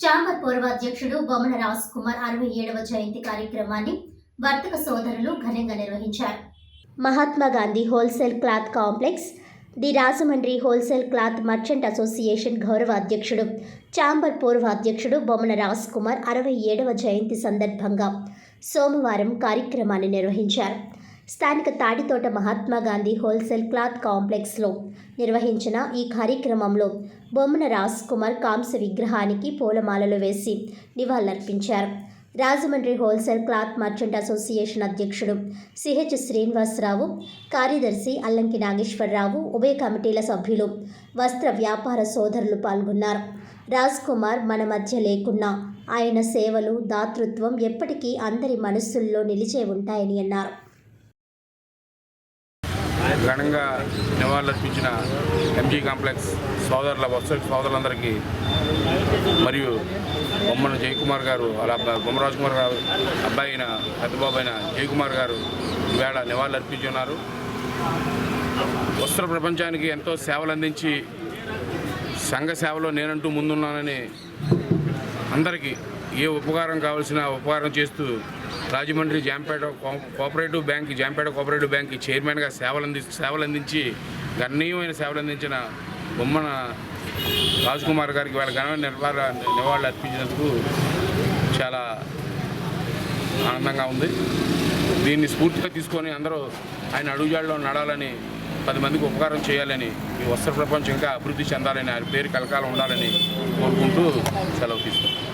Chamber పూర్వాధ్యక్షుడు Bommana Raj Kumar 67వ జయంతి కార్యక్రమాన్ని వర్తక సోదరులు ఘనంగా నిర్వహించారు. Mahatma Gandhi wholesale cloth complex, the Rajahmundry wholesale cloth merchant association గౌరవ అధ్యక్షుడు చాంబర్ పూర్వాధ్యక్షుడు బొమ్మన రాజ్ కుమార్ 67వ జయంతి సందర్భంగా సోమవారం కార్యక్రమాన్ని నిర్వహించారు. స్థానిక తాడితోట మహాత్మా గాంధీ హోల్సేల్ క్లాత్ కాంప్లెక్స్లో నిర్వహించిన ఈ కార్యక్రమంలో బొమ్మన రాజ్ కుమార్ కాంస్య విగ్రహానికి పూలమాలలు వేసి నివాళులర్పించారు. Rajahmundry wholesale cloth merchant association అధ్యక్షుడు సిహెచ్ శ్రీనివాసరావు, కార్యదర్శి అల్లంకి నాగేశ్వరరావు, ఉభయ కమిటీల సభ్యులు, వస్త్ర వ్యాపార సోదరులు పాల్గొన్నారు. రాజ్ కుమార్ మన మధ్య లేకున్నా ఆయన సేవలు, దాతృత్వం ఎప్పటికీ అందరి మనస్సుల్లో నిలిచే ఉంటాయని అన్నారు. ఘనంగా నివాళులర్పించిన ఎంజీ కాంప్లెక్స్ సోదరులందరికీ మరియు బొమ్మన జయకుమార్ గారు అలా బొమ్మరాజ్ కుమార్ గారు అబ్బాయి అయిన పెద్దబాబు అయిన జయకుమార్ గారు ఈవేళ నివాళులర్పించున్నారు. వస్త్ర ప్రపంచానికి ఎంతో సేవలు అందించి సంఘ సేవలో నేనంటూ ముందున్నానని అందరికీ ఏ ఉపకారం కావాల్సిన ఉపకారం చేస్తూ రాజమండ్రి జాంపేట కోఆపరేటివ్ బ్యాంక్ చైర్మన్గా సేవలు అందించి గణనీయమైన సేవలు అందించిన బొమ్మన రాజ్ కుమార్ గారికి వాళ్ళ ఘనమైన నివాళులు అర్పించినందుకు చాలా ఆనందంగా ఉంది. దీన్ని స్ఫూర్తిగా తీసుకొని అందరూ ఆయన అడుగుజాడలో నడాలని, 10 మందికి ఉపకారం చేయాలని, ఈ వస్త్ర ప్రపంచం ఇంకా అభివృద్ధి చెందాలని, ఆయన పేరు కలకాలం ఉండాలని కోరుకుంటూ సెలవు తీసుకుంటాం.